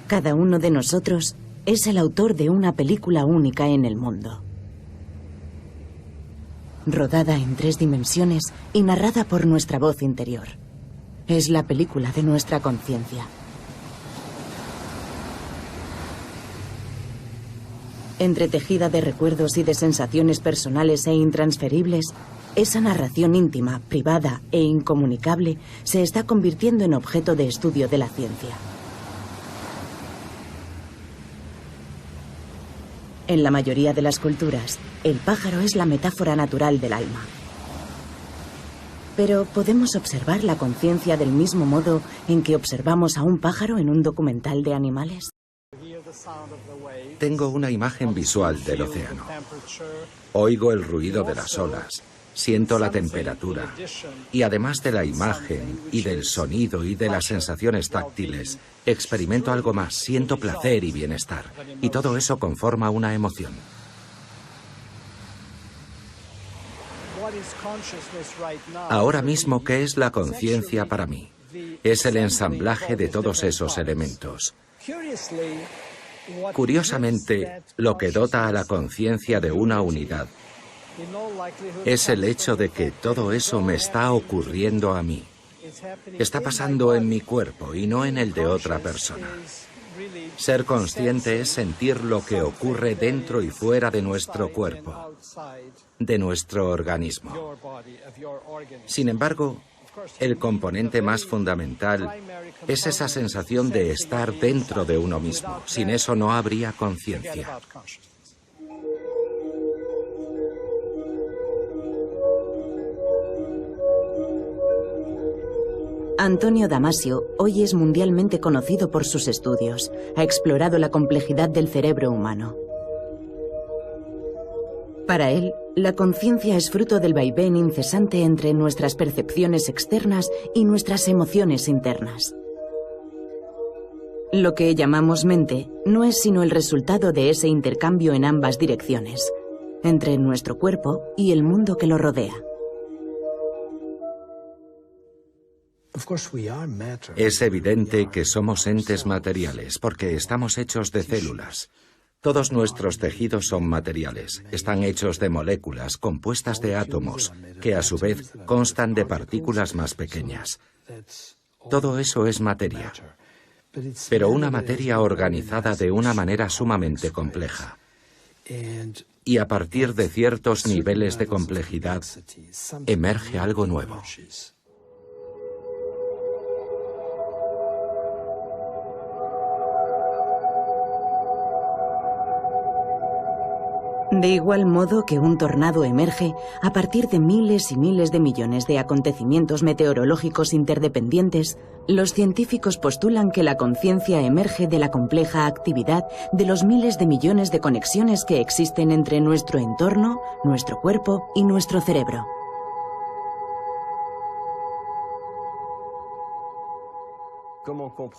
Cada uno de nosotros es el autor de una película única en el mundo. Rodada en 3 dimensiones y narrada por nuestra voz interior. Es la película de nuestra conciencia. Entretejida de recuerdos y de sensaciones personales e intransferibles, esa narración íntima, privada e incomunicable se está convirtiendo en objeto de estudio de la ciencia. En la mayoría de las culturas, el pájaro es la metáfora natural del alma. Pero ¿podemos observar la conciencia del mismo modo en que observamos a un pájaro en un documental de animales? Tengo una imagen visual del océano. Oigo el ruido de las olas, siento la temperatura, y además de la imagen y del sonido y de las sensaciones táctiles, experimento algo más, siento placer y bienestar, y todo eso conforma una emoción. Ahora mismo, ¿qué es la conciencia para mí? Es el ensamblaje de todos esos elementos. Curiosamente, lo que dota a la conciencia de una unidad es el hecho de que todo eso me está ocurriendo a mí. Está pasando en mi cuerpo y no en el de otra persona. Ser consciente es sentir lo que ocurre dentro y fuera de nuestro cuerpo, de nuestro organismo. Sin embargo, el componente más fundamental es esa sensación de estar dentro de uno mismo. Sin eso no habría conciencia. Antonio Damasio hoy es mundialmente conocido por sus estudios. Ha explorado la complejidad del cerebro humano. Para él, la conciencia es fruto del vaivén incesante entre nuestras percepciones externas y nuestras emociones internas. Lo que llamamos mente no es sino el resultado de ese intercambio en ambas direcciones, entre nuestro cuerpo y el mundo que lo rodea. Es evidente que somos entes materiales porque estamos hechos de células. Todos nuestros tejidos son materiales, están hechos de moléculas compuestas de átomos, que a su vez constan de partículas más pequeñas. Todo eso es materia, pero una materia organizada de una manera sumamente compleja. Y a partir de ciertos niveles de complejidad, emerge algo nuevo. De igual modo que un tornado emerge a partir de miles y miles de millones de acontecimientos meteorológicos interdependientes, los científicos postulan que la conciencia emerge de la compleja actividad de los miles de millones de conexiones que existen entre nuestro entorno, nuestro cuerpo y nuestro cerebro.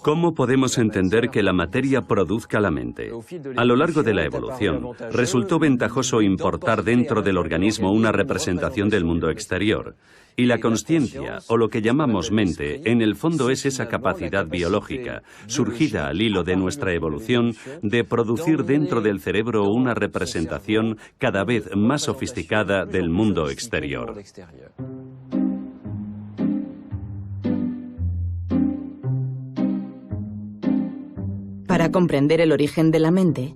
¿Cómo podemos entender que la materia produzca la mente? A lo largo de la evolución, resultó ventajoso importar dentro del organismo una representación del mundo exterior. Y la consciencia, o lo que llamamos mente, en el fondo es esa capacidad biológica, surgida al hilo de nuestra evolución, de producir dentro del cerebro una representación cada vez más sofisticada del mundo exterior. Para comprender el origen de la mente,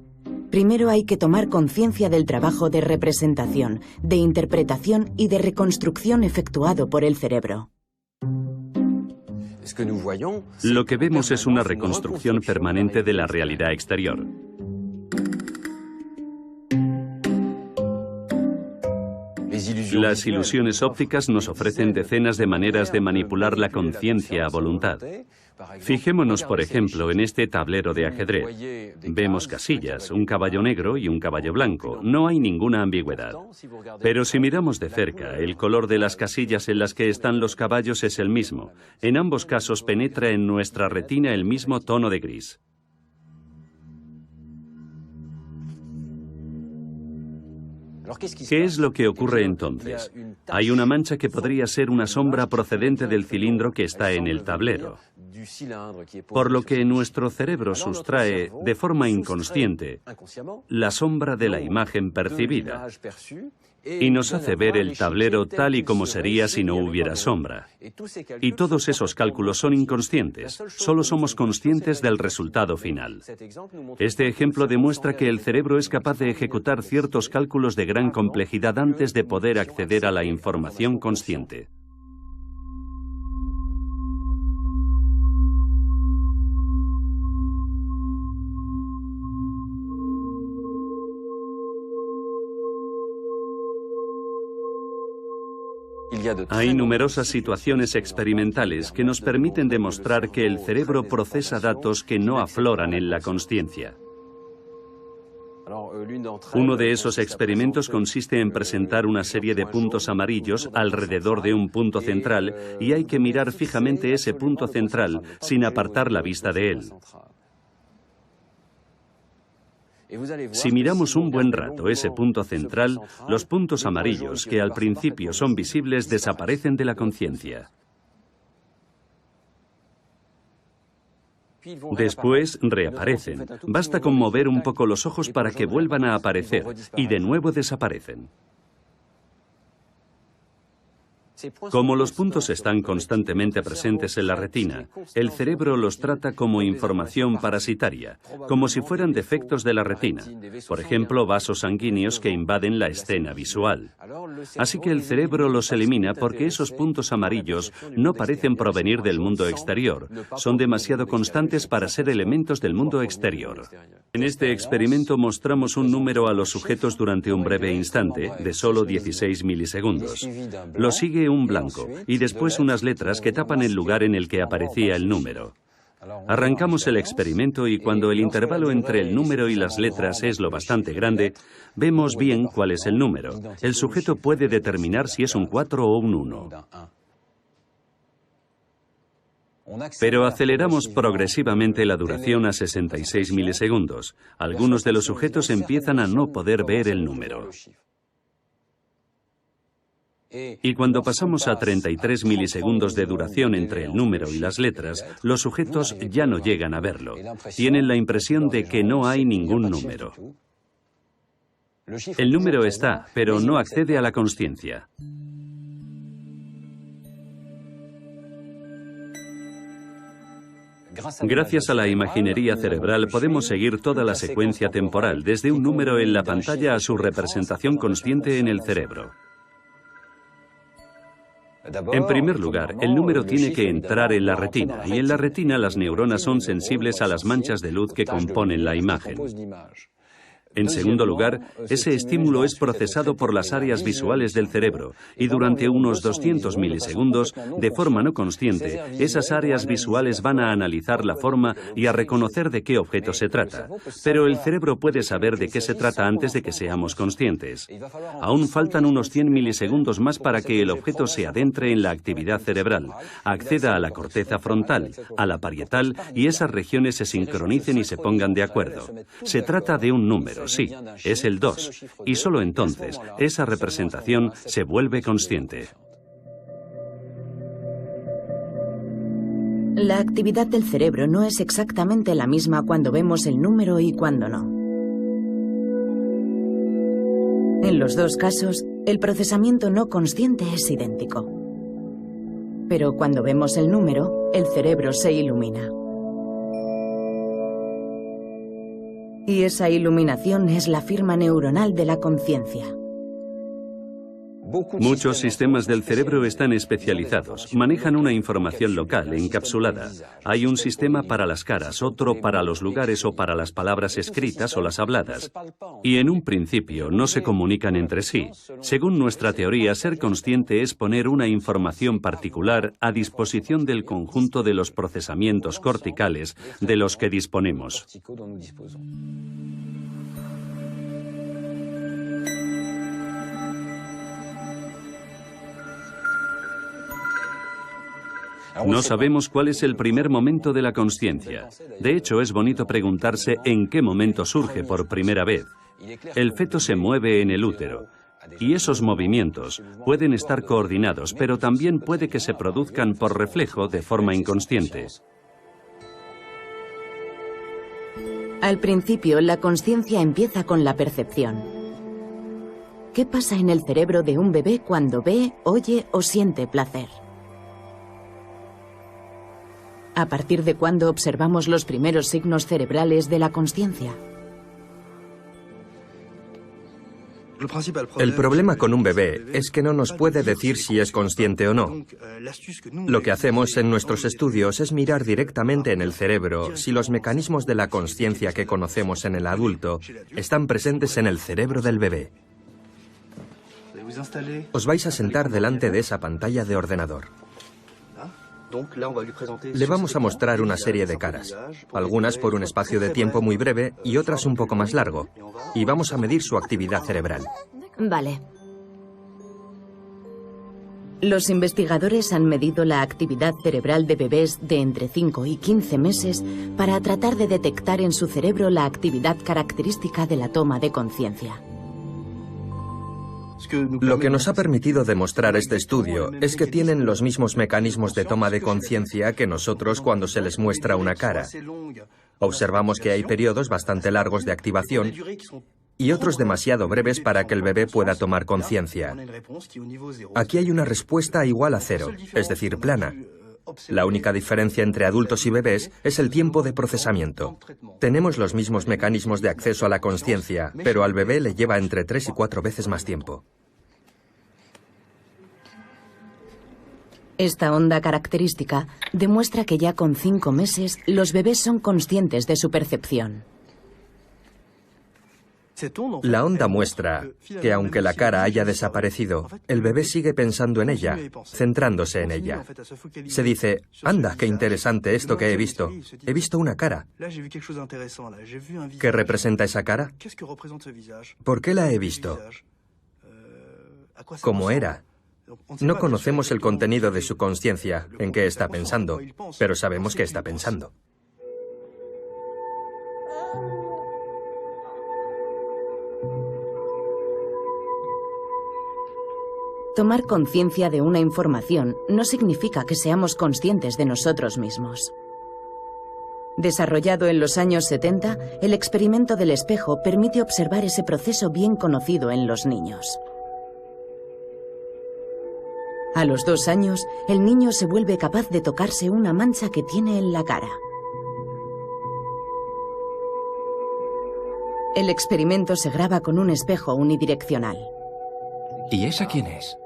primero hay que tomar conciencia del trabajo de representación, de interpretación y de reconstrucción efectuado por el cerebro. Lo que vemos es una reconstrucción permanente de la realidad exterior. Las ilusiones ópticas nos ofrecen decenas de maneras de manipular la conciencia a voluntad. Fijémonos, por ejemplo, en este tablero de ajedrez. Vemos casillas, un caballo negro y un caballo blanco. No hay ninguna ambigüedad. Pero si miramos de cerca, el color de las casillas en las que están los caballos es el mismo. En ambos casos penetra en nuestra retina el mismo tono de gris. ¿Qué es lo que ocurre entonces? Hay una mancha que podría ser una sombra procedente del cilindro que está en el tablero. por lo que nuestro cerebro sustrae de forma inconsciente la sombra de la imagen percibida y nos hace ver el tablero tal y como sería si no hubiera sombra. Y todos esos cálculos son inconscientes, solo somos conscientes del resultado final. Este ejemplo demuestra que el cerebro es capaz de ejecutar ciertos cálculos de gran complejidad antes de poder acceder a la información consciente. Hay numerosas situaciones experimentales que nos permiten demostrar que el cerebro procesa datos que no afloran en la consciencia. Uno de esos experimentos consiste en presentar una serie de puntos amarillos alrededor de un punto central y hay que mirar fijamente ese punto central sin apartar la vista de él. Si miramos un buen rato ese punto central, los puntos amarillos que al principio son visibles desaparecen de la conciencia. Después reaparecen. Basta con mover un poco los ojos para que vuelvan a aparecer y de nuevo desaparecen. Como los puntos están constantemente presentes en la retina, el cerebro los trata como información parasitaria, como si fueran defectos de la retina, por ejemplo, vasos sanguíneos que invaden la escena visual. Así que el cerebro los elimina porque esos puntos amarillos no parecen provenir del mundo exterior, son demasiado constantes para ser elementos del mundo exterior. En este experimento mostramos un número a los sujetos durante un breve instante, de solo 16 milisegundos. Lo sigue un blanco y después unas letras que tapan el lugar en el que aparecía el número. Arrancamos el experimento y cuando el intervalo entre el número y las letras es lo bastante grande, vemos bien cuál es el número. El sujeto puede determinar si es un 4 o un 1. Pero aceleramos progresivamente la duración a 66 milisegundos. Algunos de los sujetos empiezan a no poder ver el número. Y cuando pasamos a 33 milisegundos de duración entre el número y las letras, los sujetos ya no llegan a verlo. Tienen la impresión de que no hay ningún número. El número está, pero no accede a la consciencia. Gracias a la imaginería cerebral podemos seguir toda la secuencia temporal, desde un número en la pantalla a su representación consciente en el cerebro. En primer lugar, el número tiene que entrar en la retina, y en la retina las neuronas son sensibles a las manchas de luz que componen la imagen. En segundo lugar, ese estímulo es procesado por las áreas visuales del cerebro y durante unos 200 milisegundos, de forma no consciente, esas áreas visuales van a analizar la forma y a reconocer de qué objeto se trata. Pero el cerebro puede saber de qué se trata antes de que seamos conscientes. Aún faltan unos 100 milisegundos más para que el objeto se adentre en la actividad cerebral, acceda a la corteza frontal, a la parietal y esas regiones se sincronicen y se pongan de acuerdo. Se trata de un número. Sí, es el 2, y solo entonces esa representación se vuelve consciente. La actividad del cerebro no es exactamente la misma cuando vemos el número y cuando no. En los dos casos, el procesamiento no consciente es idéntico. Pero cuando vemos el número, el cerebro se ilumina. Y esa iluminación es la firma neuronal de la conciencia. Muchos sistemas del cerebro están especializados, manejan una información local, encapsulada. Hay un sistema para las caras, otro para los lugares o para las palabras escritas o las habladas. Y en un principio no se comunican entre sí. Según nuestra teoría, ser consciente es poner una información particular a disposición del conjunto de los procesamientos corticales de los que disponemos. No sabemos cuál es el primer momento de la consciencia. De hecho, es bonito preguntarse en qué momento surge por primera vez. El feto se mueve en el útero. Y esos movimientos pueden estar coordinados, pero también puede que se produzcan por reflejo de forma inconsciente. Al principio, la consciencia empieza con la percepción. ¿Qué pasa en el cerebro de un bebé cuando ve, oye o siente placer? ¿A partir de cuándo observamos los primeros signos cerebrales de la consciencia? El problema con un bebé es que no nos puede decir si es consciente o no. Lo que hacemos en nuestros estudios es mirar directamente en el cerebro si los mecanismos de la consciencia que conocemos en el adulto están presentes en el cerebro del bebé. Os vais a sentar delante de esa pantalla de ordenador. Le vamos a mostrar una serie de caras, algunas por un espacio de tiempo muy breve y otras un poco más largo, y vamos a medir su actividad cerebral. Vale. Los investigadores han medido la actividad cerebral de bebés de entre 5 y 15 meses para tratar de detectar en su cerebro la actividad característica de la toma de conciencia. Lo que nos ha permitido demostrar este estudio es que tienen los mismos mecanismos de toma de conciencia que nosotros cuando se les muestra una cara. Observamos que hay periodos bastante largos de activación y otros demasiado breves para que el bebé pueda tomar conciencia. Aquí hay una respuesta igual a 0, es decir, plana. La única diferencia entre adultos y bebés es el tiempo de procesamiento. Tenemos los mismos mecanismos de acceso a la consciencia, pero al bebé le lleva entre 3 y 4 veces más tiempo. Esta onda característica demuestra que ya con 5 meses los bebés son conscientes de su percepción. La onda muestra que aunque la cara haya desaparecido, el bebé sigue pensando en ella, centrándose en ella. Se dice, anda, qué interesante esto que he visto. He visto una cara. ¿Qué representa esa cara? ¿Por qué la he visto? ¿Cómo era? No conocemos el contenido de su consciencia, en qué está pensando, pero sabemos que está pensando. Tomar conciencia de una información no significa que seamos conscientes de nosotros mismos. Desarrollado en los años 70, el experimento del espejo permite observar ese proceso bien conocido en los niños. A los 2 años, el niño se vuelve capaz de tocarse una mancha que tiene en la cara. El experimento se graba con un espejo unidireccional. ¿Y esa quién es?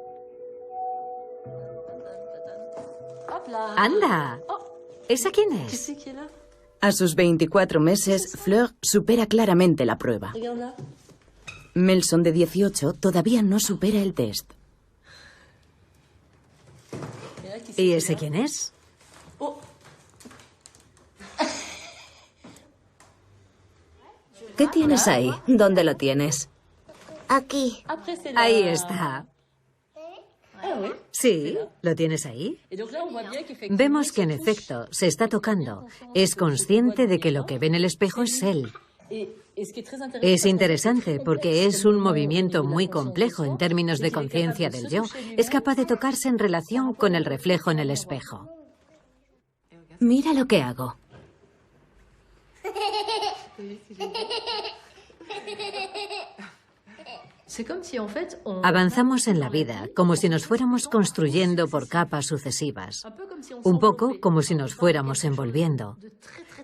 ¡Anda! ¿Esa quién es? A sus 24 meses, Fleur supera claramente la prueba. Melson, de 18, todavía no supera el test. ¿Y ese quién es? ¿Qué tienes ahí? ¿Dónde lo tienes? Aquí. Ahí está. Sí, ¿lo tienes ahí? Vemos que en efecto se está tocando. Es consciente de que lo que ve en el espejo es él. Es interesante porque es un movimiento muy complejo en términos de conciencia del yo. Es capaz de tocarse en relación con el reflejo en el espejo. Mira lo que hago. Avanzamos en la vida como si nos fuéramos construyendo por capas sucesivas, un poco como si nos fuéramos envolviendo.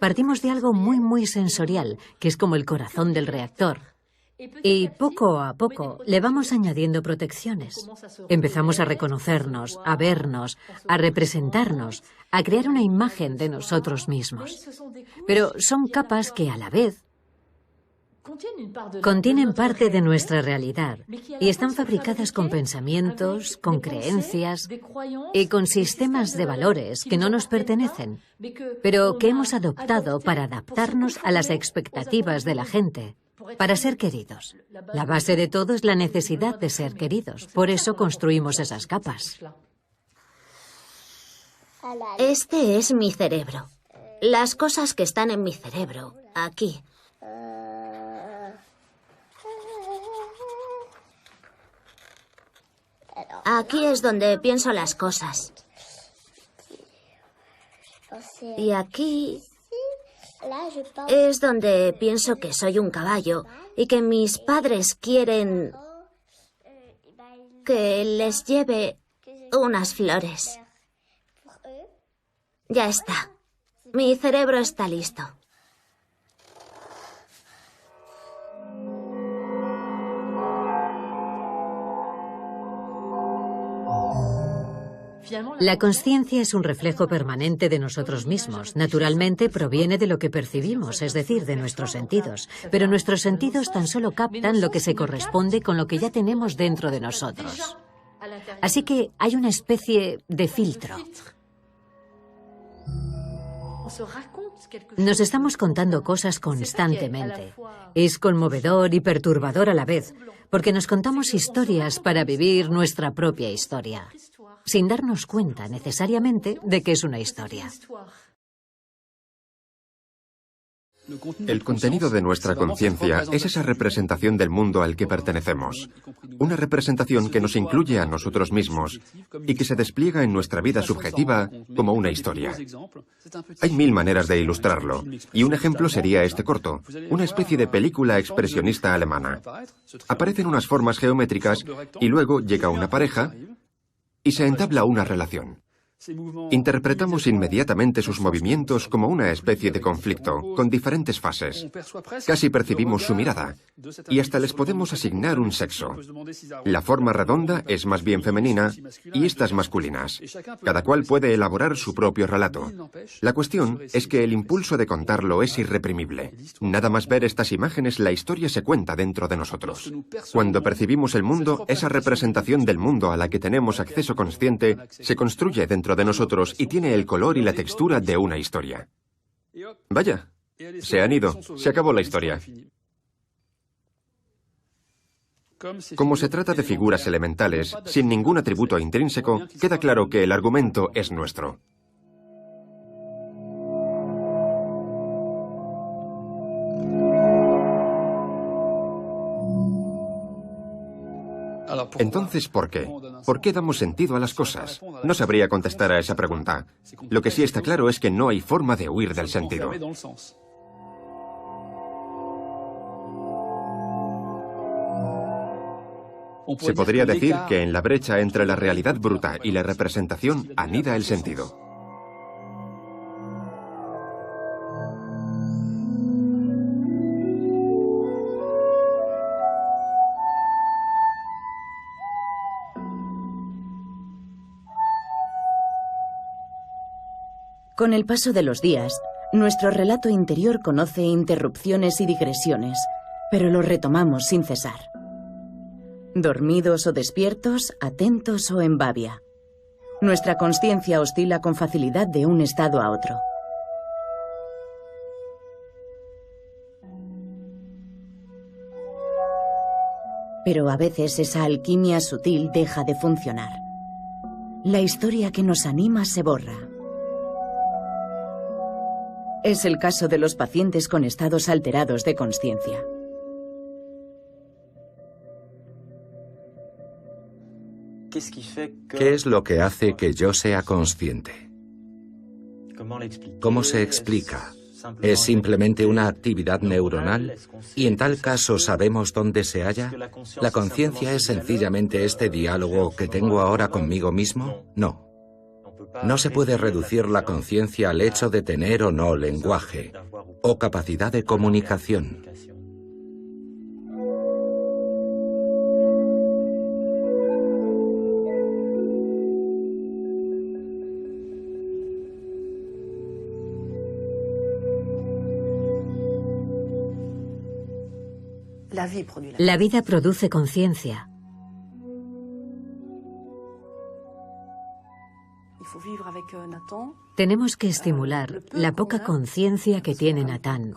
Partimos de algo muy sensorial, que es como el corazón del reactor. Y poco a poco le vamos añadiendo protecciones. Empezamos a reconocernos, a vernos, a representarnos, a crear una imagen de nosotros mismos. Pero son capas que a la vez contienen parte de nuestra realidad y están fabricadas con pensamientos, con creencias y con sistemas de valores que no nos pertenecen, pero que hemos adoptado para adaptarnos a las expectativas de la gente, para ser queridos. La base de todo es la necesidad de ser queridos, por eso construimos esas capas. Este es mi cerebro. Las cosas que están en mi cerebro, aquí. Aquí es donde pienso las cosas. Y aquí es donde pienso que soy un caballo y que mis padres quieren que les lleve unas flores. Ya está. Mi cerebro está listo. La consciencia es un reflejo permanente de nosotros mismos. Naturalmente proviene de lo que percibimos, es decir, de nuestros sentidos. Pero nuestros sentidos tan solo captan lo que se corresponde con lo que ya tenemos dentro de nosotros. Así que hay una especie de filtro. Nos estamos contando cosas constantemente. Es conmovedor y perturbador a la vez, porque nos contamos historias para vivir nuestra propia historia, sin darnos cuenta necesariamente de que es una historia. El contenido de nuestra conciencia es esa representación del mundo al que pertenecemos. Una representación que nos incluye a nosotros mismos y que se despliega en nuestra vida subjetiva como una historia. Hay mil maneras de ilustrarlo, y un ejemplo sería este corto, una especie de película expresionista alemana. Aparecen unas formas geométricas y luego llega una pareja y se entabla una relación. Interpretamos inmediatamente sus movimientos como una especie de conflicto, con diferentes fases. Casi percibimos su mirada, y hasta les podemos asignar un sexo. La forma redonda es más bien femenina, y estas masculinas. Cada cual puede elaborar su propio relato. La cuestión es que el impulso de contarlo es irreprimible. Nada más ver estas imágenes, la historia se cuenta dentro de nosotros. Cuando percibimos el mundo, esa representación del mundo a la que tenemos acceso consciente se construye dentro de nosotros y tiene el color y la textura de una historia. Vaya, se han ido, se acabó la historia. Como se trata de figuras elementales, sin ningún atributo intrínseco, queda claro que el argumento es nuestro. Entonces, ¿por qué? ¿Por qué damos sentido a las cosas? No sabría contestar a esa pregunta. Lo que sí está claro es que no hay forma de huir del sentido. Se podría decir que en la brecha entre la realidad bruta y la representación anida el sentido. Con el paso de los días, nuestro relato interior conoce interrupciones y digresiones, pero lo retomamos sin cesar. Dormidos o despiertos, atentos o en babia. Nuestra consciencia oscila con facilidad de un estado a otro. Pero a veces esa alquimia sutil deja de funcionar. La historia que nos anima se borra. Es el caso de los pacientes con estados alterados de consciencia. ¿Qué es lo que hace que yo sea consciente? ¿Cómo se explica? ¿Es simplemente una actividad neuronal? ¿Y en tal caso sabemos dónde se halla? ¿La conciencia es sencillamente este diálogo que tengo ahora conmigo mismo? No. No se puede reducir la conciencia al hecho de tener o no lenguaje o capacidad de comunicación. La vida produce conciencia. Tenemos que estimular la poca conciencia que tiene Nathan,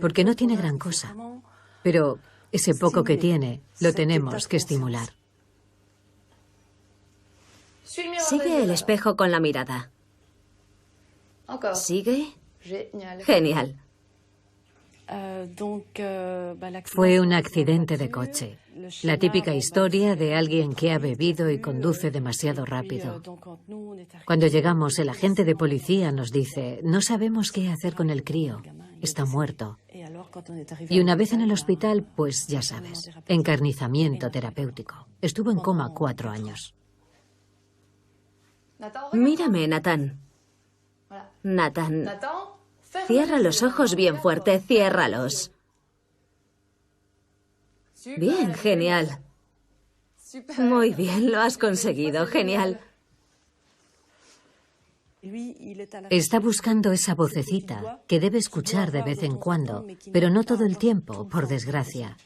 porque no tiene gran cosa, pero ese poco que tiene lo tenemos que estimular. Sigue el espejo con la mirada. ¿Sigue? Genial. Fue un accidente de coche. La típica historia de alguien que ha bebido y conduce demasiado rápido. Cuando llegamos, el agente de policía nos dice: no sabemos qué hacer con el crío. Está muerto. Y una vez en el hospital, pues ya sabes, encarnizamiento terapéutico. Estuvo en coma 4 años. Mírame, Nathan. Nathan, cierra los ojos bien fuerte, ciérralos. Bien, genial. Muy bien, lo has conseguido, genial. Está buscando esa vocecita que debe escuchar de vez en cuando, pero no todo el tiempo, por desgracia.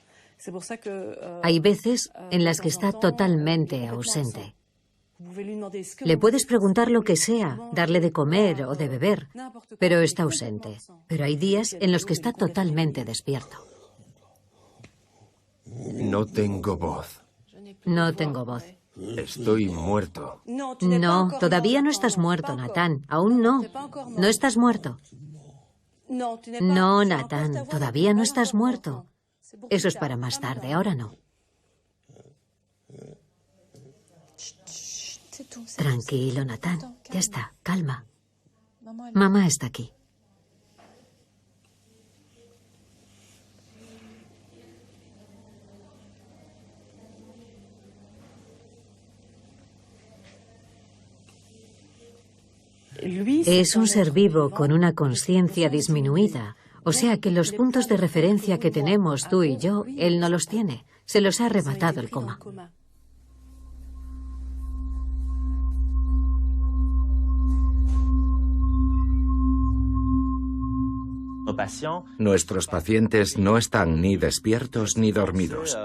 Hay veces en las que está totalmente ausente. Le puedes preguntar lo que sea, darle de comer o de beber, pero está ausente. Pero hay días en los que está totalmente despierto. No tengo voz. No tengo voz. Estoy muerto. No, todavía no estás muerto, Nathan. Aún no. No estás muerto. No, Nathan, todavía no estás muerto. Eso es para más tarde, ahora no. Tranquilo, Nathan. Ya está, calma. Mamá está aquí. Es un ser vivo con una conciencia disminuida, o sea que los puntos de referencia que tenemos tú y yo, él no los tiene. Se los ha arrebatado el coma. Nuestros pacientes no están ni despiertos ni dormidos.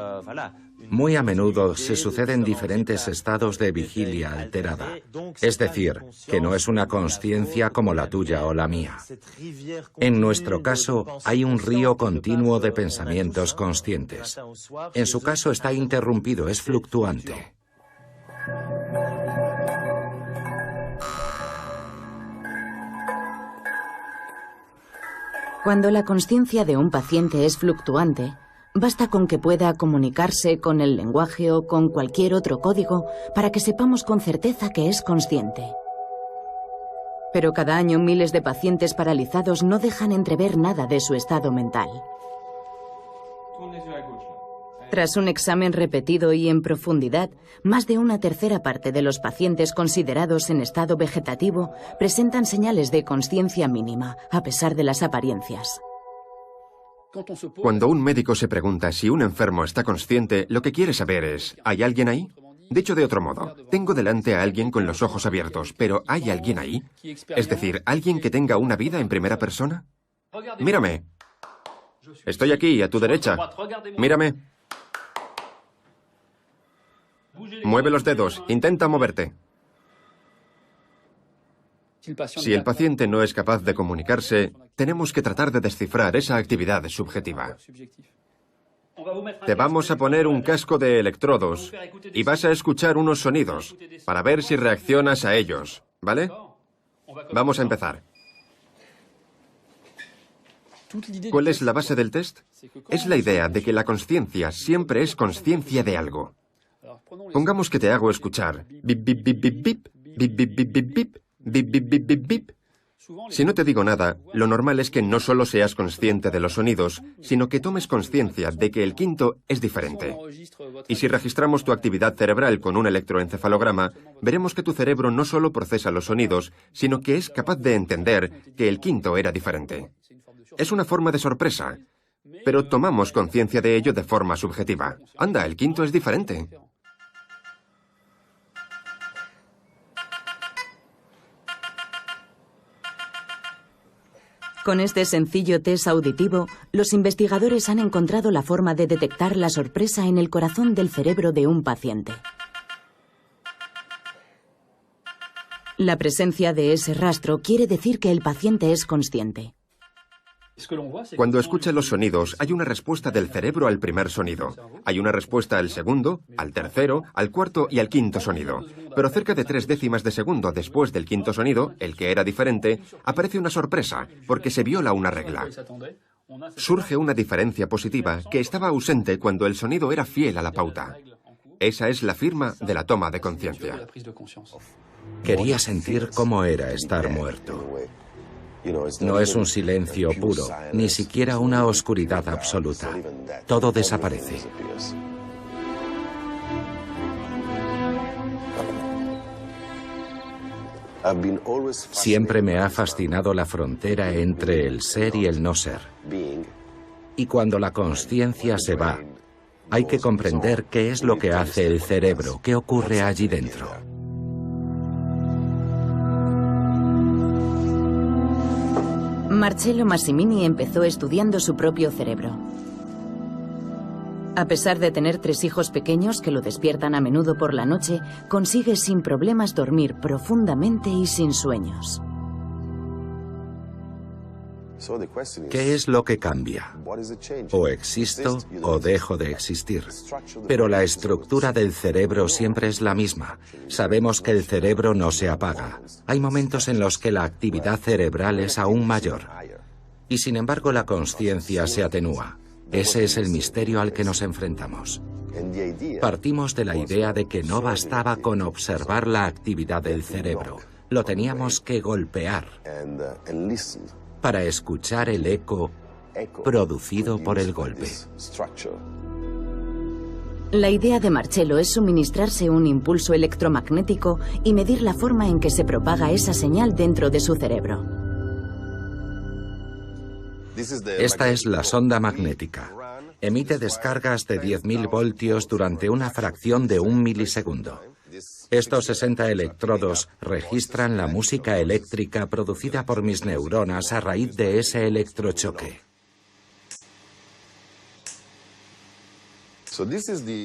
Muy a menudo se suceden diferentes estados de vigilia alterada. Es decir, que no es una consciencia como la tuya o la mía. En nuestro caso, hay un río continuo de pensamientos conscientes. En su caso está interrumpido, es fluctuante. Cuando la consciencia de un paciente es fluctuante, basta con que pueda comunicarse con el lenguaje o con cualquier otro código para que sepamos con certeza que es consciente. Pero cada año miles de pacientes paralizados no dejan entrever nada de su estado mental. Tras un examen repetido y en profundidad, más de una tercera parte de los pacientes considerados en estado vegetativo presentan señales de consciencia mínima, a pesar de las apariencias. Cuando un médico se pregunta si un enfermo está consciente, lo que quiere saber es, ¿hay alguien ahí? Dicho de otro modo, tengo delante a alguien con los ojos abiertos, pero ¿hay alguien ahí? Es decir, ¿alguien que tenga una vida en primera persona? Mírame. Estoy aquí, a tu derecha. Mírame. Mueve los dedos, intenta moverte. Si el paciente no es capaz de comunicarse, tenemos que tratar de descifrar esa actividad subjetiva. Te vamos a poner un casco de electrodos y vas a escuchar unos sonidos para ver si reaccionas a ellos, ¿vale? Vamos a empezar. ¿Cuál es la base del test? Es la idea de que la consciencia siempre es consciencia de algo. Pongamos que te hago escuchar bip, bip, bip, bip, bip, bip, bip, bip, bip, bip, bip, bip, bip, bip, bip. Si no te digo nada, lo normal es que no solo seas consciente de los sonidos, sino que tomes conciencia de que el quinto es diferente. Y si registramos tu actividad cerebral con un electroencefalograma, veremos que tu cerebro no solo procesa los sonidos, sino que es capaz de entender que el quinto era diferente. Es una forma de sorpresa, pero tomamos conciencia de ello de forma subjetiva. Anda, el quinto es diferente. Con este sencillo test auditivo, los investigadores han encontrado la forma de detectar la sorpresa en el corazón del cerebro de un paciente. La presencia de ese rastro quiere decir que el paciente es consciente. Cuando escucha los sonidos, hay una respuesta del cerebro al primer sonido. Hay una respuesta al segundo, al tercero, al cuarto y al quinto sonido. Pero cerca de 3 décimas de segundo después del quinto sonido, el que era diferente, aparece una sorpresa, porque se viola una regla. Surge una diferencia positiva que estaba ausente cuando el sonido era fiel a la pauta. Esa es la firma de la toma de conciencia. Quería sentir cómo era estar muerto. No es un silencio puro, ni siquiera una oscuridad absoluta. Todo desaparece. Siempre me ha fascinado la frontera entre el ser y el no ser. Y cuando la consciencia se va, hay que comprender qué es lo que hace el cerebro, qué ocurre allí dentro. Marcello Massimini empezó estudiando su propio cerebro. A pesar de tener 3 hijos pequeños que lo despiertan a menudo por la noche, consigue sin problemas dormir profundamente y sin sueños. ¿Qué es lo que cambia? O existo o dejo de existir. Pero la estructura del cerebro siempre es la misma. Sabemos que el cerebro no se apaga. Hay momentos en los que la actividad cerebral es aún mayor. Y sin embargo la consciencia se atenúa. Ese es el misterio al que nos enfrentamos. Partimos de la idea de que no bastaba con observar la actividad del cerebro. Lo teníamos que golpear para escuchar el eco producido por el golpe. La idea de Marcello es suministrarse un impulso electromagnético y medir la forma en que se propaga esa señal dentro de su cerebro. Esta es la sonda magnética. Emite descargas de 10.000 voltios durante una fracción de 1 milisegundo. Estos 60 electrodos registran la música eléctrica producida por mis neuronas a raíz de ese electrochoque.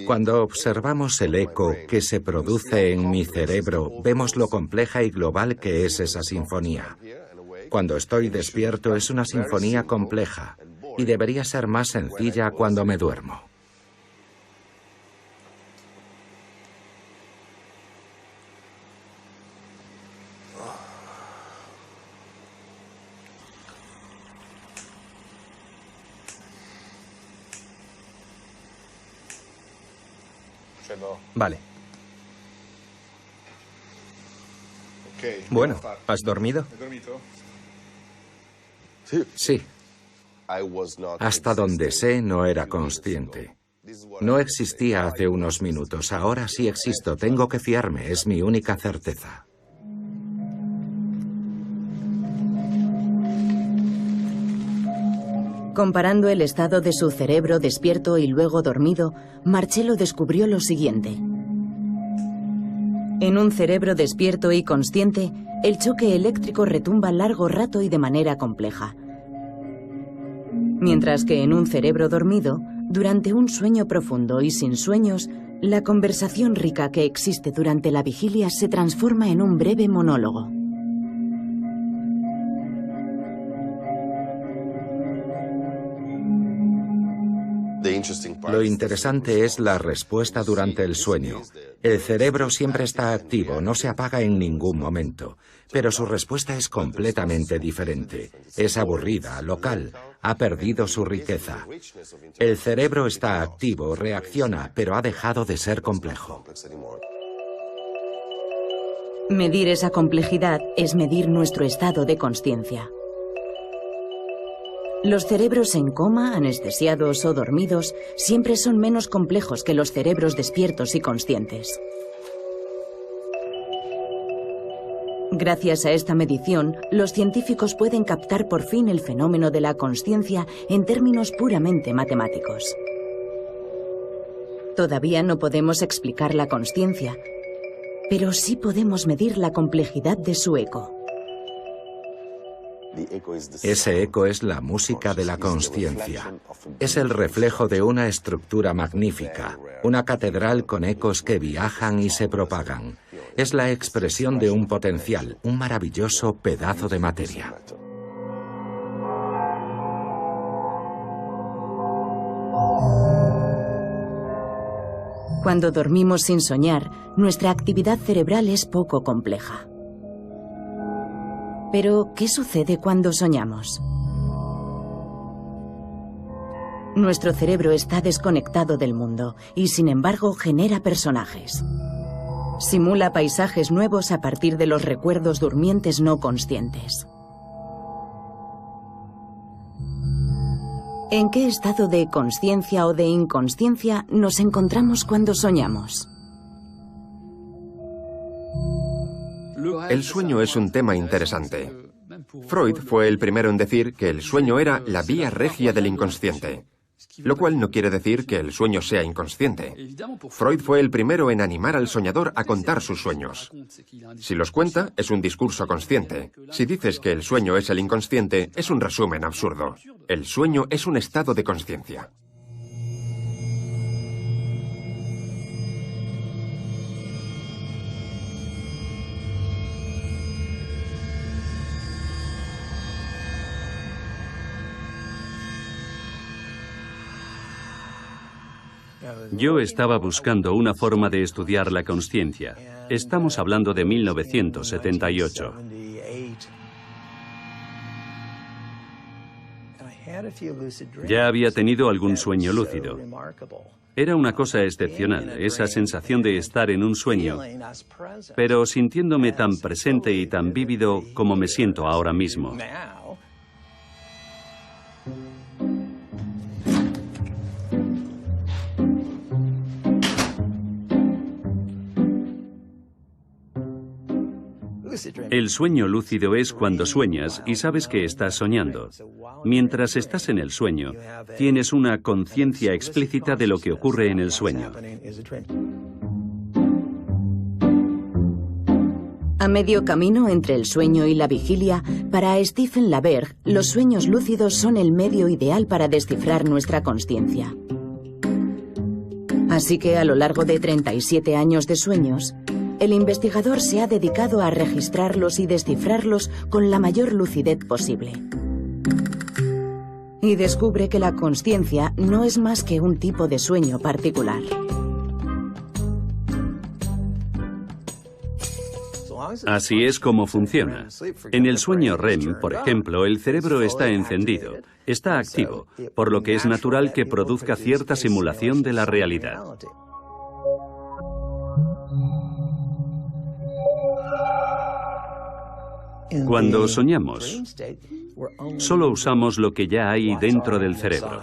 Cuando observamos el eco que se produce en mi cerebro, vemos lo compleja y global que es esa sinfonía. Cuando estoy despierto es una sinfonía compleja y debería ser más sencilla cuando me duermo. Vale. Bueno, ¿has dormido? Sí. Hasta donde sé, no era consciente. No existía hace unos minutos. Ahora sí existo. Tengo que fiarme. Es mi única certeza. Comparando el estado de su cerebro despierto y luego dormido, Marcello descubrió lo siguiente. En un cerebro despierto y consciente, el choque eléctrico retumba largo rato y de manera compleja. Mientras que en un cerebro dormido, durante un sueño profundo y sin sueños, la conversación rica que existe durante la vigilia se transforma en un breve monólogo. Lo interesante es la respuesta durante el sueño. El cerebro siempre está activo, no se apaga en ningún momento, pero su respuesta es completamente diferente. Es aburrida, local, ha perdido su riqueza. El cerebro está activo, reacciona, pero ha dejado de ser complejo. Medir esa complejidad es medir nuestro estado de consciencia. Los cerebros en coma, anestesiados o dormidos siempre son menos complejos que los cerebros despiertos y conscientes. Gracias a esta medición, los científicos pueden captar por fin el fenómeno de la consciencia en términos puramente matemáticos. Todavía no podemos explicar la consciencia, pero sí podemos medir la complejidad de su eco. Ese eco es la música de la consciencia. Es el reflejo de una estructura magnífica, una catedral con ecos que viajan y se propagan. Es la expresión de un potencial, un maravilloso pedazo de materia. Cuando dormimos sin soñar, nuestra actividad cerebral es poco compleja. Pero, ¿qué sucede cuando soñamos? Nuestro cerebro está desconectado del mundo y, sin embargo, genera personajes. Simula paisajes nuevos a partir de los recuerdos durmientes no conscientes. ¿En qué estado de consciencia o de inconsciencia nos encontramos cuando soñamos? El sueño es un tema interesante. Freud fue el primero en decir que el sueño era la vía regia del inconsciente, lo cual no quiere decir que el sueño sea inconsciente. Freud fue el primero en animar al soñador a contar sus sueños. Si los cuenta, es un discurso consciente. Si dices que el sueño es el inconsciente, es un resumen absurdo. El sueño es un estado de conciencia. Yo estaba buscando una forma de estudiar la consciencia. Estamos hablando de 1978. Ya había tenido algún sueño lúcido. Era una cosa excepcional, esa sensación de estar en un sueño, pero sintiéndome tan presente y tan vívido como me siento ahora mismo. El sueño lúcido es cuando sueñas y sabes que estás soñando. Mientras estás en el sueño, tienes una conciencia explícita de lo que ocurre en el sueño. A medio camino entre el sueño y la vigilia, para Stephen LaBerge, los sueños lúcidos son el medio ideal para descifrar nuestra consciencia. Así que a lo largo de 37 años de sueños, el investigador se ha dedicado a registrarlos y descifrarlos con la mayor lucidez posible. Y descubre que la consciencia no es más que un tipo de sueño particular. Así es como funciona. En el sueño REM, por ejemplo, el cerebro está encendido, está activo, por lo que es natural que produzca cierta simulación de la realidad. Cuando soñamos, solo usamos lo que ya hay dentro del cerebro.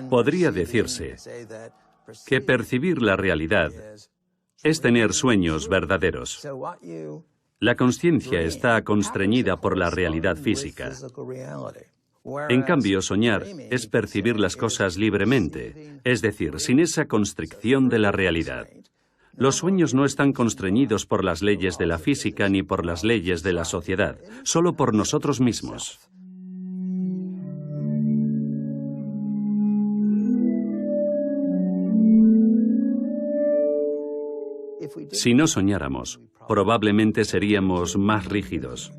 Podría decirse que percibir la realidad es tener sueños verdaderos. La consciencia está constreñida por la realidad física. En cambio, soñar es percibir las cosas libremente, es decir, sin esa constricción de la realidad. Los sueños no están constreñidos por las leyes de la física ni por las leyes de la sociedad, solo por nosotros mismos. Si no soñáramos, probablemente seríamos más rígidos,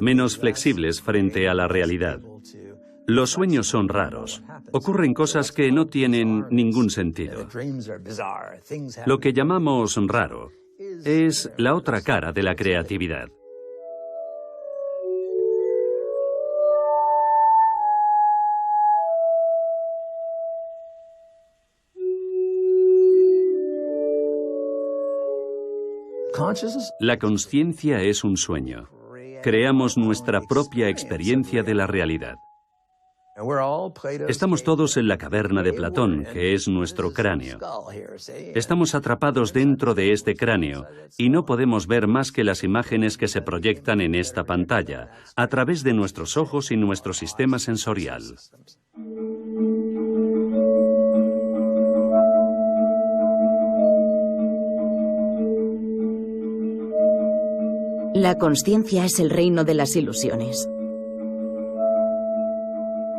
menos flexibles frente a la realidad. Los sueños son raros. Ocurren cosas que no tienen ningún sentido. Lo que llamamos raro es la otra cara de la creatividad. La consciencia es un sueño. Creamos nuestra propia experiencia de la realidad. Estamos todos en la caverna de Platón, que es nuestro cráneo. Estamos atrapados dentro de este cráneo y no podemos ver más que las imágenes que se proyectan en esta pantalla, a través de nuestros ojos y nuestro sistema sensorial. La consciencia es el reino de las ilusiones.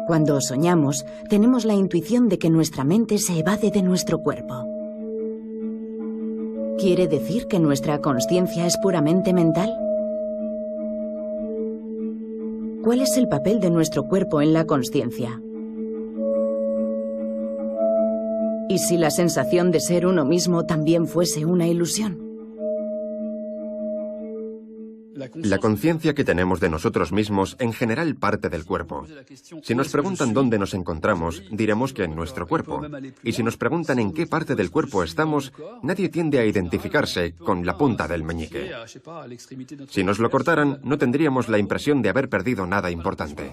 Cuando soñamos, tenemos la intuición de que nuestra mente se evade de nuestro cuerpo. ¿Quiere decir que nuestra consciencia es puramente mental? ¿Cuál es el papel de nuestro cuerpo en la consciencia? ¿Y si la sensación de ser uno mismo también fuese una ilusión? La conciencia que tenemos de nosotros mismos en general parte del cuerpo. Si nos preguntan dónde nos encontramos, diremos que en nuestro cuerpo. Y si nos preguntan en qué parte del cuerpo estamos, nadie tiende a identificarse con la punta del meñique. Si nos lo cortaran, no tendríamos la impresión de haber perdido nada importante.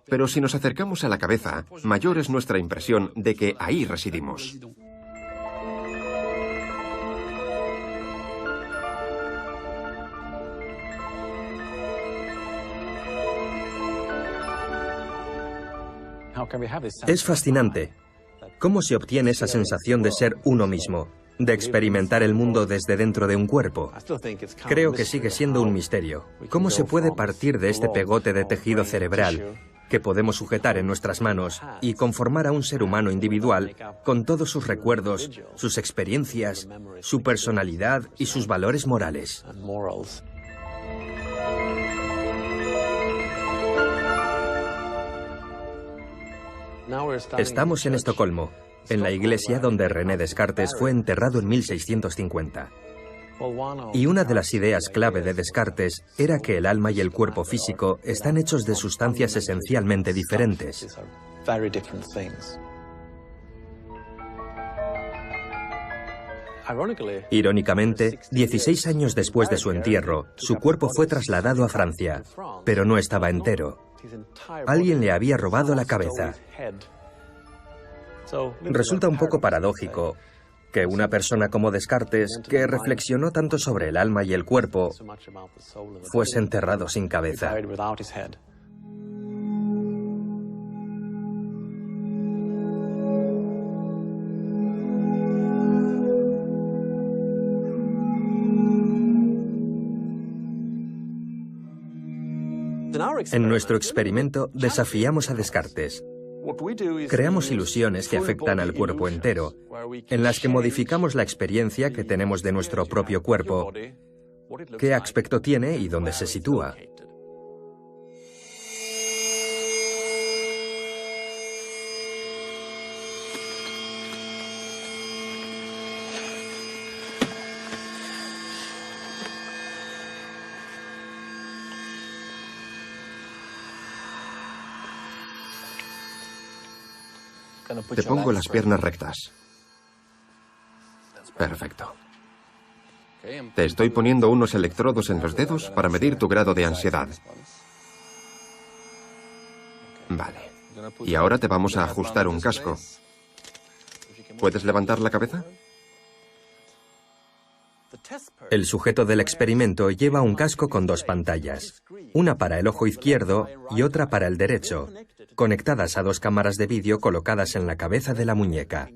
Pero si nos acercamos a la cabeza, mayor es nuestra impresión de que ahí residimos. Es fascinante. ¿Cómo se obtiene esa sensación de ser uno mismo, de experimentar el mundo desde dentro de un cuerpo? Creo que sigue siendo un misterio. ¿Cómo se puede partir de este pegote de tejido cerebral que podemos sujetar en nuestras manos y conformar a un ser humano individual con todos sus recuerdos, sus experiencias, su personalidad y sus valores morales? Estamos en Estocolmo, en la iglesia donde René Descartes fue enterrado en 1650. Y una de las ideas clave de Descartes era que el alma y el cuerpo físico están hechos de sustancias esencialmente diferentes. Irónicamente, 16 años después de su entierro, su cuerpo fue trasladado a Francia, pero no estaba entero. Alguien le había robado la cabeza. Resulta un poco paradójico que una persona como Descartes, que reflexionó tanto sobre el alma y el cuerpo, fuese enterrado sin cabeza. En nuestro experimento desafiamos a Descartes. Creamos ilusiones que afectan al cuerpo entero, en las que modificamos la experiencia que tenemos de nuestro propio cuerpo, qué aspecto tiene y dónde se sitúa. Te pongo las piernas rectas. Perfecto. Te estoy poniendo unos electrodos en los dedos para medir tu grado de ansiedad. Vale. Y ahora te vamos a ajustar un casco. ¿Puedes levantar la cabeza? El sujeto del experimento lleva un casco con dos pantallas, una para el ojo izquierdo y otra para el derecho, conectadas a dos cámaras de vídeo colocadas en la cabeza de la muñeca.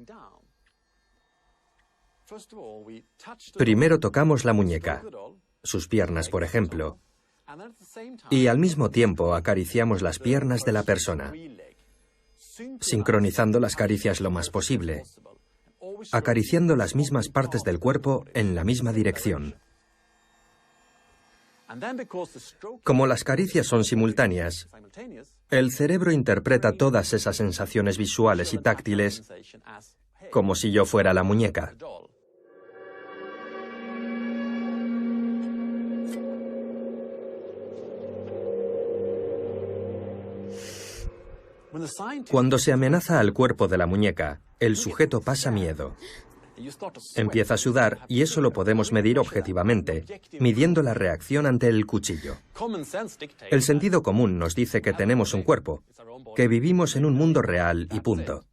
Primero tocamos la muñeca, sus piernas, por ejemplo, y al mismo tiempo acariciamos las piernas de la persona, sincronizando las caricias lo más posible, acariciando las mismas partes del cuerpo en la misma dirección. Como las caricias son simultáneas, el cerebro interpreta todas esas sensaciones visuales y táctiles como si yo fuera la muñeca. Cuando se amenaza al cuerpo de la muñeca, el sujeto pasa miedo. Empieza a sudar y eso lo podemos medir objetivamente, midiendo la reacción ante el cuchillo. El sentido común nos dice que tenemos un cuerpo, que vivimos en un mundo real y punto.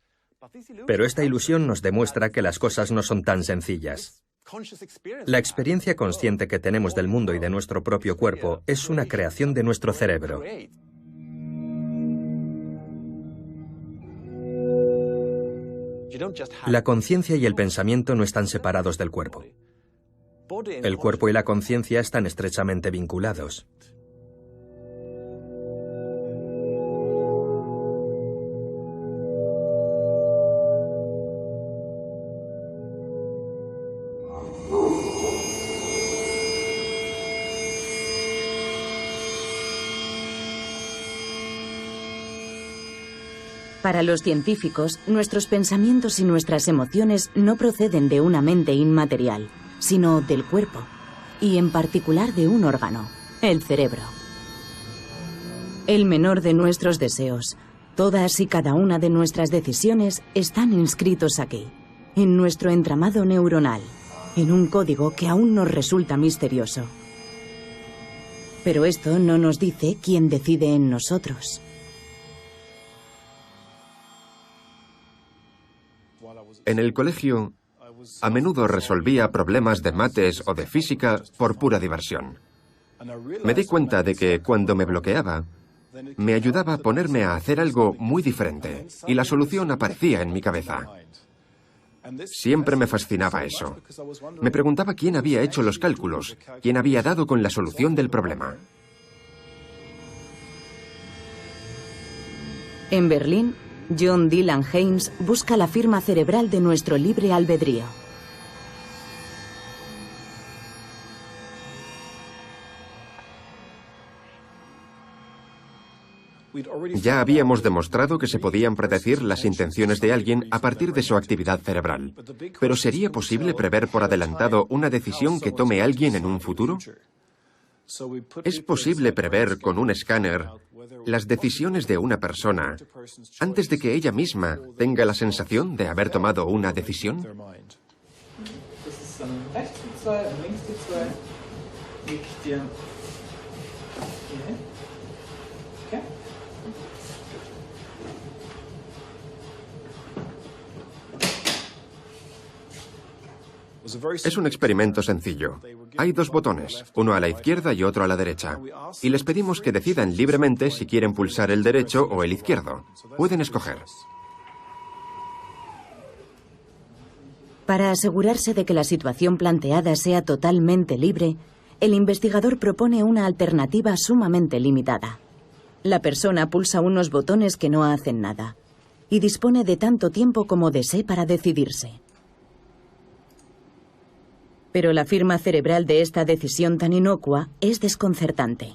Pero esta ilusión nos demuestra que las cosas no son tan sencillas. La experiencia consciente que tenemos del mundo y de nuestro propio cuerpo es una creación de nuestro cerebro. La conciencia y el pensamiento no están separados del cuerpo. El cuerpo y la conciencia están estrechamente vinculados. Para los científicos, nuestros pensamientos y nuestras emociones no proceden de una mente inmaterial, sino del cuerpo, y en particular de un órgano, el cerebro. El menor de nuestros deseos, todas y cada una de nuestras decisiones están inscritos aquí, en nuestro entramado neuronal, en un código que aún nos resulta misterioso. Pero esto no nos dice quién decide en nosotros. En el colegio, a menudo resolvía problemas de mates o de física por pura diversión. Me di cuenta de que cuando me bloqueaba, me ayudaba a ponerme a hacer algo muy diferente y la solución aparecía en mi cabeza. Siempre me fascinaba eso. Me preguntaba quién había hecho los cálculos, quién había dado con la solución del problema. En Berlín, John Dylan Haynes busca la firma cerebral de nuestro libre albedrío. Ya habíamos demostrado que se podían predecir las intenciones de alguien a partir de su actividad cerebral. ¿Pero sería posible prever por adelantado una decisión que tome alguien en un futuro? ¿Es posible prever con un escáner las decisiones de una persona antes de que ella misma tenga la sensación de haber tomado una decisión? Es un experimento sencillo. Hay dos botones, uno a la izquierda y otro a la derecha. Y les pedimos que decidan libremente si quieren pulsar el derecho o el izquierdo. Pueden escoger. Para asegurarse de que la situación planteada sea totalmente libre, el investigador propone una alternativa sumamente limitada. La persona pulsa unos botones que no hacen nada y dispone de tanto tiempo como desee para decidirse. Pero la firma cerebral de esta decisión tan inocua es desconcertante.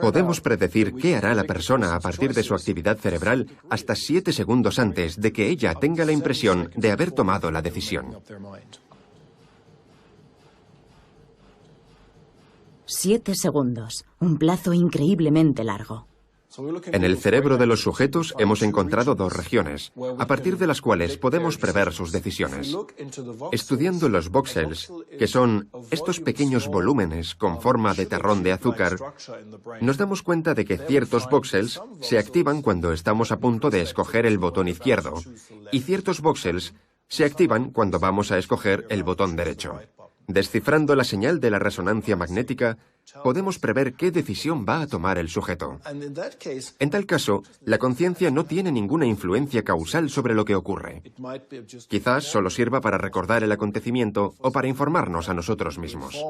Podemos predecir qué hará la persona a partir de su actividad cerebral hasta 7 segundos antes de que ella tenga la impresión de haber tomado la decisión. 7 segundos, un plazo increíblemente largo. En el cerebro de los sujetos hemos encontrado dos regiones, a partir de las cuales podemos prever sus decisiones. Estudiando los voxels, que son estos pequeños volúmenes con forma de terrón de azúcar, nos damos cuenta de que ciertos voxels se activan cuando estamos a punto de escoger el botón izquierdo, y ciertos voxels se activan cuando vamos a escoger el botón derecho. Descifrando la señal de la resonancia magnética, podemos prever qué decisión va a tomar el sujeto. En tal caso, la conciencia no tiene ninguna influencia causal sobre lo que ocurre. Quizás solo sirva para recordar el acontecimiento o para informarnos a nosotros mismos.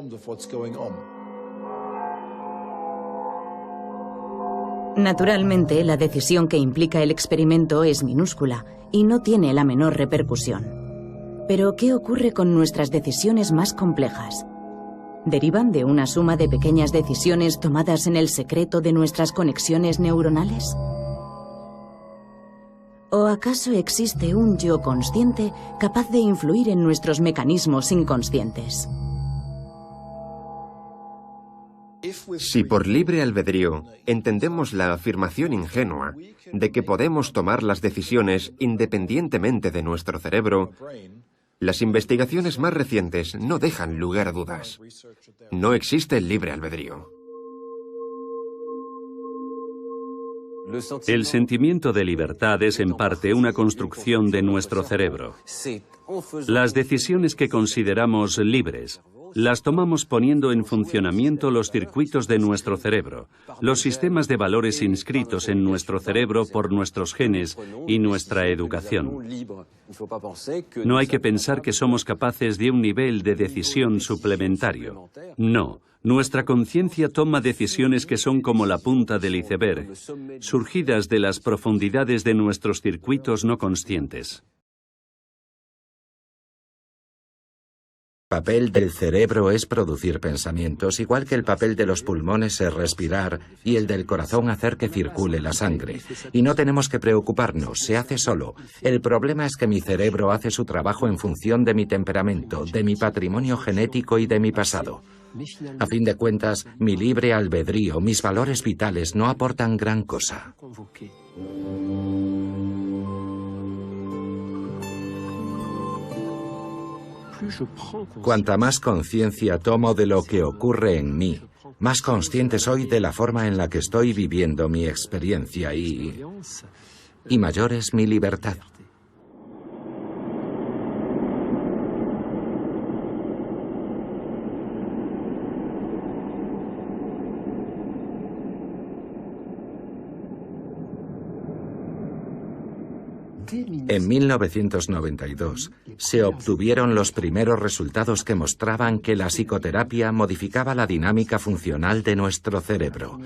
Naturalmente, la decisión que implica el experimento es minúscula y no tiene la menor repercusión. Pero, ¿qué ocurre con nuestras decisiones más complejas? ¿Derivan de una suma de pequeñas decisiones tomadas en el secreto de nuestras conexiones neuronales? ¿O acaso existe un yo consciente capaz de influir en nuestros mecanismos inconscientes? Si por libre albedrío entendemos la afirmación ingenua de que podemos tomar las decisiones independientemente de nuestro cerebro, las investigaciones más recientes no dejan lugar a dudas. No existe el libre albedrío. El sentimiento de libertad es en parte una construcción de nuestro cerebro. Las decisiones que consideramos libres Las tomamos poniendo en funcionamiento los circuitos de nuestro cerebro, los sistemas de valores inscritos en nuestro cerebro por nuestros genes y nuestra educación. No hay que pensar que somos capaces de un nivel de decisión suplementario. No. Nuestra conciencia toma decisiones que son como la punta del iceberg, surgidas de las profundidades de nuestros circuitos no conscientes. El papel del cerebro es producir pensamientos, igual que el papel de los pulmones es respirar y el del corazón hacer que circule la sangre. Y no tenemos que preocuparnos, se hace solo. El problema es que mi cerebro hace su trabajo en función de mi temperamento, de mi patrimonio genético y de mi pasado. A fin de cuentas, mi libre albedrío, mis valores vitales no aportan gran cosa. Cuanta más conciencia tomo de lo que ocurre en mí, más consciente soy de la forma en la que estoy viviendo mi experiencia y mayor es mi libertad. En 1992 se obtuvieron los primeros resultados que mostraban que la psicoterapia modificaba la dinámica funcional de nuestro cerebro.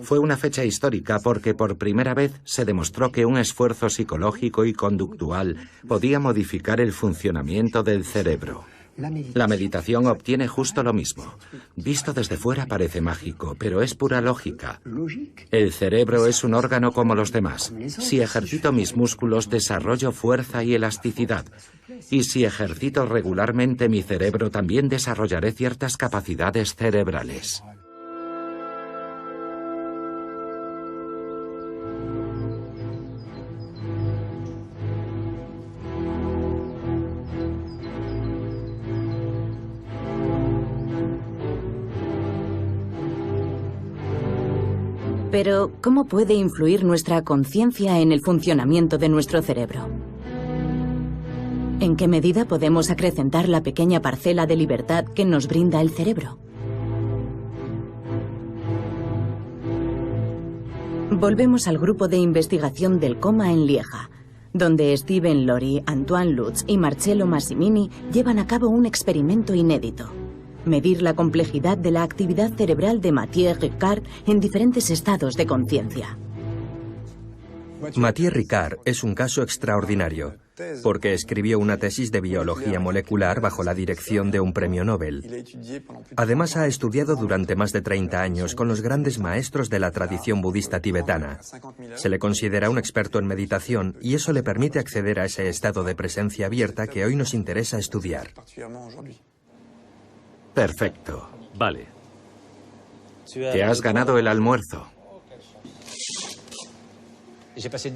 Fue una fecha histórica porque por primera vez se demostró que un esfuerzo psicológico y conductual podía modificar el funcionamiento del cerebro. La meditación obtiene justo lo mismo. Visto desde fuera parece mágico, pero es pura lógica. El cerebro es un órgano como los demás. Si ejercito mis músculos, desarrollo fuerza y elasticidad. Y si ejercito regularmente mi cerebro, también desarrollaré ciertas capacidades cerebrales. Pero, ¿cómo puede influir nuestra conciencia en el funcionamiento de nuestro cerebro? ¿En qué medida podemos acrecentar la pequeña parcela de libertad que nos brinda el cerebro? Volvemos al grupo de investigación del coma en Lieja, donde Stephen Lori, Antoine Lutz y Marcello Massimini llevan a cabo un experimento inédito. Medir la complejidad de la actividad cerebral de Mathieu Ricard en diferentes estados de conciencia. Mathieu Ricard es un caso extraordinario, porque escribió una tesis de biología molecular bajo la dirección de un premio Nobel. Además, ha estudiado durante más de 30 años con los grandes maestros de la tradición budista tibetana. Se le considera un experto en meditación y eso le permite acceder a ese estado de presencia abierta que hoy nos interesa estudiar. Perfecto. Vale. Te has ganado el almuerzo.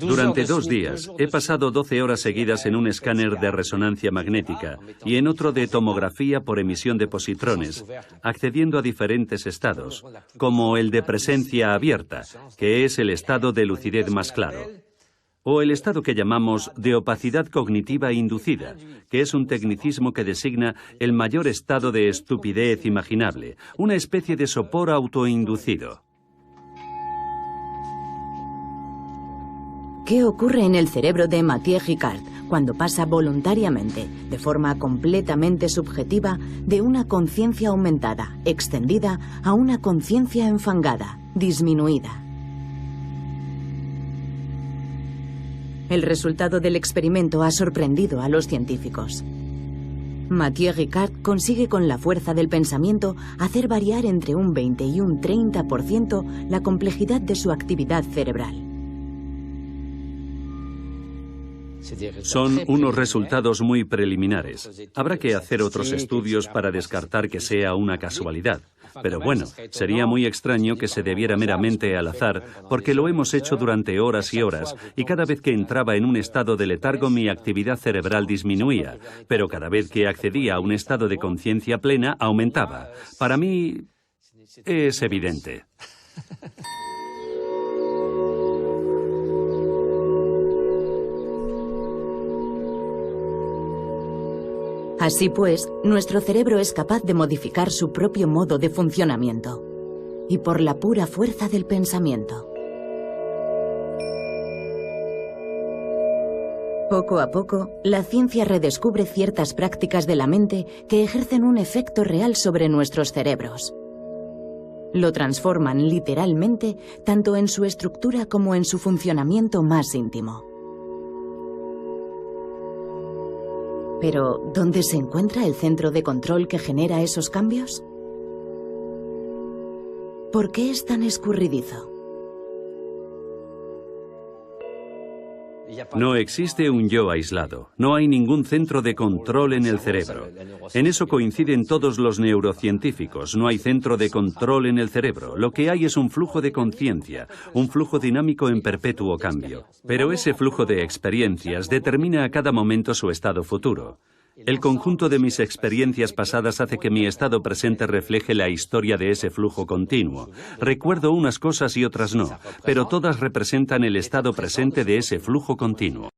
Durante 2 días he pasado 12 horas seguidas en un escáner de resonancia magnética y en otro de tomografía por emisión de positrones, accediendo a diferentes estados, como el de presencia abierta, que es el estado de lucidez más claro, o el estado que llamamos de opacidad cognitiva inducida, que es un tecnicismo que designa el mayor estado de estupidez imaginable, una especie de sopor autoinducido. ¿Qué ocurre en el cerebro de Mathieu Ricard cuando pasa voluntariamente, de forma completamente subjetiva, de una conciencia aumentada, extendida, a una conciencia enfangada, disminuida? El resultado del experimento ha sorprendido a los científicos. Mathieu Ricard consigue con la fuerza del pensamiento hacer variar entre un 20 y un 30% la complejidad de su actividad cerebral. Son unos resultados muy preliminares. Habrá que hacer otros estudios para descartar que sea una casualidad. Pero bueno, sería muy extraño que se debiera meramente al azar, porque lo hemos hecho durante horas y horas, y cada vez que entraba en un estado de letargo mi actividad cerebral disminuía, pero cada vez que accedía a un estado de conciencia plena aumentaba. Para mí es evidente. Así pues, nuestro cerebro es capaz de modificar su propio modo de funcionamiento, y por la pura fuerza del pensamiento. Poco a poco, la ciencia redescubre ciertas prácticas de la mente que ejercen un efecto real sobre nuestros cerebros. Lo transforman literalmente tanto en su estructura como en su funcionamiento más íntimo. Pero, ¿dónde se encuentra el centro de control que genera esos cambios? ¿Por qué es tan escurridizo? No existe un yo aislado. No hay ningún centro de control en el cerebro. En eso coinciden todos los neurocientíficos. No hay centro de control en el cerebro. Lo que hay es un flujo de conciencia, un flujo dinámico en perpetuo cambio. Pero ese flujo de experiencias determina a cada momento su estado futuro. El conjunto de mis experiencias pasadas hace que mi estado presente refleje la historia de ese flujo continuo. Recuerdo unas cosas y otras no, pero todas representan el estado presente de ese flujo continuo.